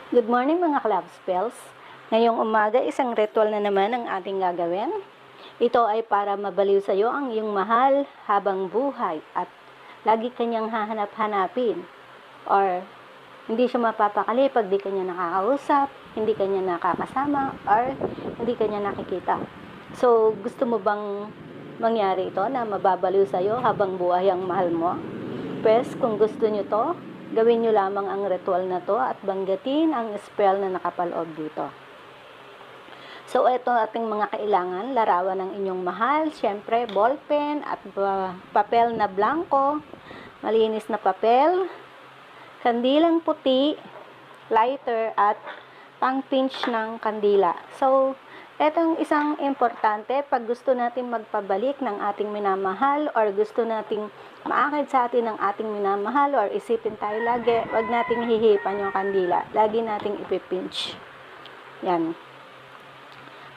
Good morning mga Club Spells. Ngayong umaga, isang ritual na naman ang ating gagawin. Ito ay para mabaliw sa iyo ang iyong mahal habang buhay at lagi kanyang hahanap-hanapin or hindi siya mapapakali pag di kanya nakakausap, hindi kanya nakakasama or hindi kanya nakikita. So, gusto mo bang mangyari ito na mababaliw sa iyo habang buhay ang mahal mo? Pues, kung gusto nyo to, gawin nyo lamang ang ritual na to at banggatin ang spell na nakapaloob dito. So, ito ating mga kailangan, larawan ng inyong mahal, syempre, ballpen at papel na blanco, malinis na papel, kandilang puti, lighter at pang-pinch ng kandila. So, etong isang importante, pag gusto natin magpabalik ng ating minamahal or gusto nating maakit sa atin ng ating minamahal or isipin tayo lagi, wag nating hihipan yung kandila. Lagi nating ipipinch. Yan.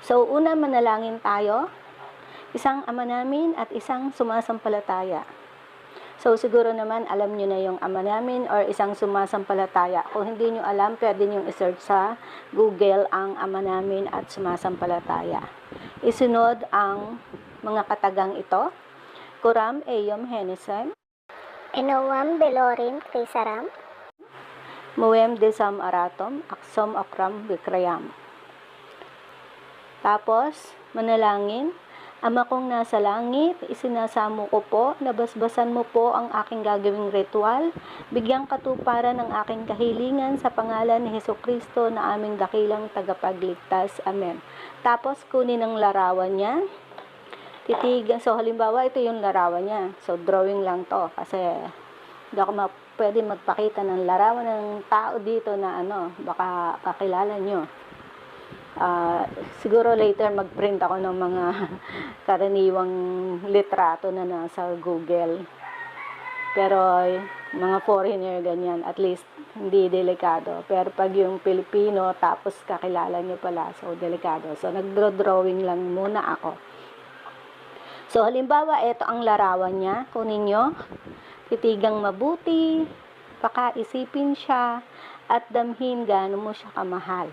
So, una manalangin tayo, isang Ama namin at isang sumasampalataya. So, siguro naman alam nyo na yung Ama namin or isang sumasampalataya. Kung hindi nyo alam, pwede nyo i-search sa Google ang Ama namin at sumasampalataya. Isunod ang mga katagang ito. Kuram Eyom Henesem. Enowam Belorim Trisaram. Muem Desam Aratom. Aksom Okram Vikrayam. Tapos, manalangin. Ama kong nasa langit, isinasamo ko po, nabasbasan mo po ang aking gagawing ritual, bigyang katuparan ng aking kahilingan sa pangalan ni Hesukristo na aming dakilang tagapagligtas. Amen. Tapos, kunin ang larawan niya. Titigan. So, halimbawa, ito yung larawan niya. So, drawing lang to kasi hindi ako pwede magpakita ng larawan ng tao dito na baka kakilala nyo. Siguro later mag-print ako ng mga karaniwang litrato na nasa Google. Pero mga foreigner ganyan, at least hindi delikado. Pero pag yung Pilipino tapos kakilala nyo pala, so delikado. So nag-drawing lang muna ako. So halimbawa, ito ang larawan niya. Kunin nyo, titigang mabuti, pakaisipin siya, at damhin gaano mo siya kamahal.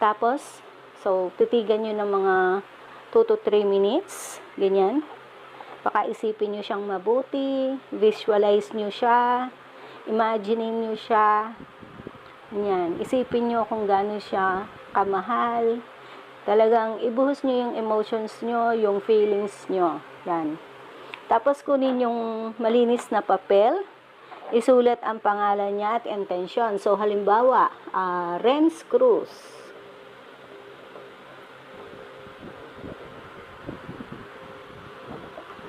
Tapos, so, titigan nyo ng mga 2 to 3 minutes. Ganyan. Pakaisipin nyo siyang mabuti. Visualize nyo siya. Imaginein nyo siya. Ganyan. Isipin nyo kung gaano siya kamahal. Talagang ibuhos nyo yung emotions nyo, yung feelings nyo. Yan. Tapos, kunin yung malinis na papel. Isulat ang pangalan niya at intention. So, halimbawa, Renz Cruz.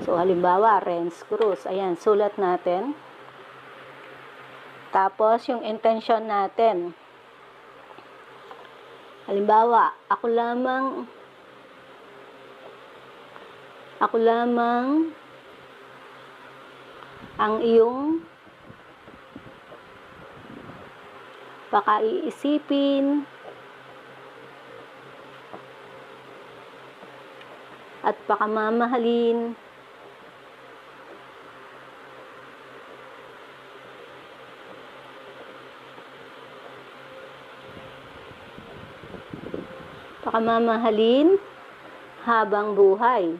So, halimbawa, Renz Cruz. Ayan, sulat natin. Tapos, yung intention natin. Halimbawa, ako lamang ang iyong pakaiisipin at pakamamahalin habang buhay.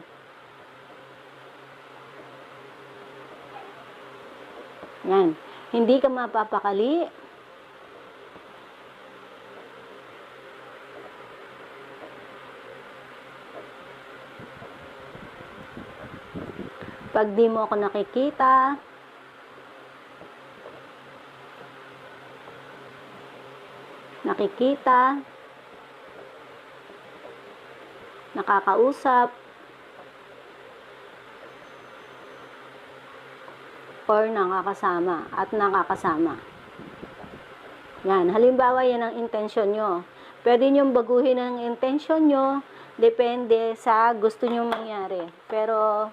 Yan. Hindi ka mapapakali. Pag di mo ako nakikita, nakakausap, or nakakasama. Yan. Halimbawa, yan ang intention nyo. Pwede nyo baguhin ang intention nyo, depende sa gusto nyo mangyari. Pero,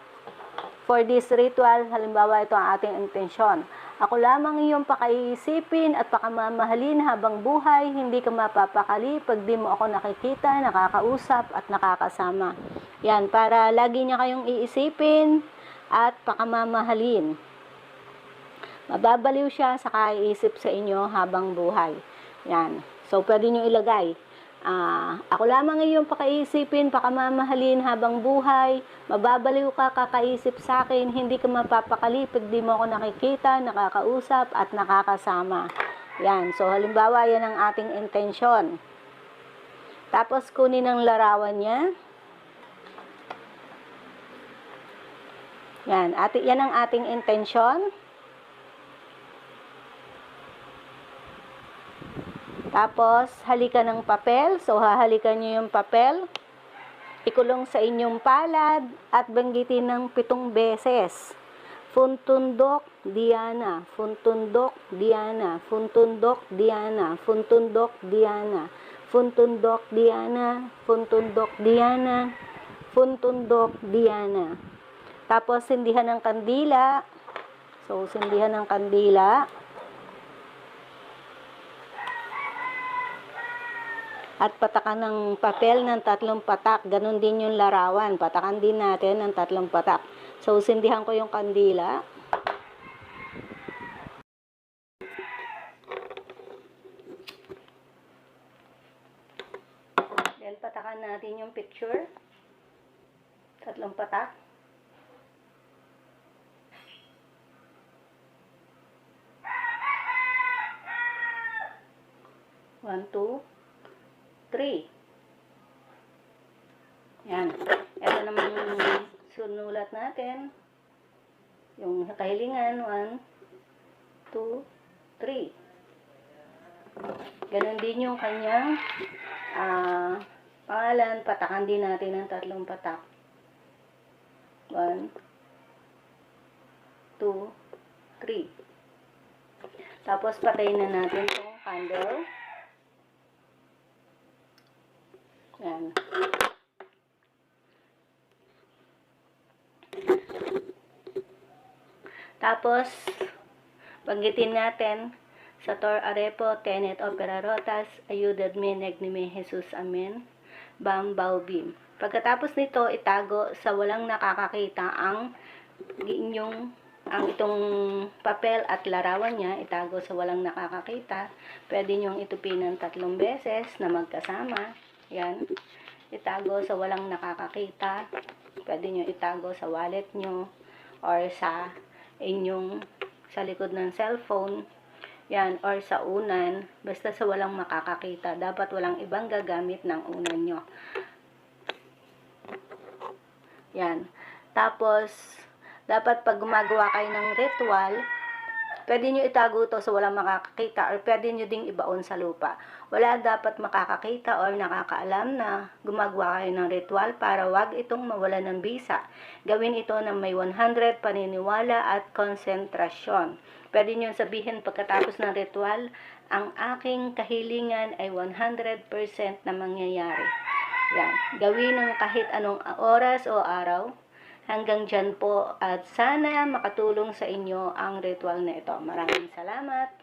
for this ritual, halimbawa, ito ang ating intensyon. Ako lamang iyong pakaisipin at pakamamahalin habang buhay, hindi ka mapapakali pag di mo ako nakikita, nakakausap at nakakasama. Yan, para lagi niya kayong iisipin at pakamamahalin. Mababaliw siya sa kaiisip sa inyo habang buhay. Yan. So, pwede nyo ilagay. Ako lamang iyong pakaisipin, pakamamahalin habang buhay, mababaliw ka kakaisip sa akin, hindi ka mapapakali pag di mo ako nakikita, nakakausap, at nakakasama. Yan. So, halimbawa, yan ang ating intensyon. Tapos, kunin ang larawan niya. Yan. Yan ang ating intensyon. Tapos, halikan ng papel. So, hahalikan nyo yung papel. Ikulong sa inyong palad at banggitin ng 7 beses. Funtundok, Diana. Funtundok, Diana. Funtundok, Diana. Funtundok, Diana. Funtundok, Diana. Funtundok, Diana. Funtundok, Diana. Tapos, sindihan ng kandila. So, sindihan ng kandila. At patakan ng papel ng 3 patak. Ganon din yung larawan. Patakan din natin ng 3 patak. So, sindihan ko yung kandila. Then, patakan natin yung picture. 3 patak. 1, 2, 3. Yan. Ito naman sunulat natin. Yung kahilingan. 1, 2, 3. Ganon din yung kanyang pangalan. Patakan din natin ng 3 patak. 1, 2, 3. Tapos patayin na natin itong candle. Yan. Tapos, banggitin natin sa Tor Arepo, Tenet Opera Rotas, Ayudad me, Negnime Jesus, Amen, Bam Baubim. Pagkatapos nito, itago sa walang nakakakita ang itong papel at larawan niya, itago sa walang nakakakita. Pwede nyong itupin ng 3 beses na magkasama. Yan. Itago sa walang nakakakita. Pwede nyo itago sa wallet nyo or sa likod ng cellphone. Yan. Or sa unan. Basta sa walang makakakita. Dapat walang ibang gagamit ng unan nyo. Yan. Tapos, dapat pag gumagawa kayo ng ritual, pwede nyo itago to sa walang makakakita or pwede nyo ding ibaon sa lupa. Wala dapat makakakita or nakakaalam na gumagawa kayo ng ritual para wag itong mawala ng bisa. Gawin ito na may 100 paniniwala at konsentrasyon. Pwede nyo sabihin pagkatapos ng ritual, ang aking kahilingan ay 100% na mangyayari. Yan. Gawin ng kahit anong oras o araw. Hanggang dyan po at sana makatulong sa inyo ang ritual na ito. Maraming salamat.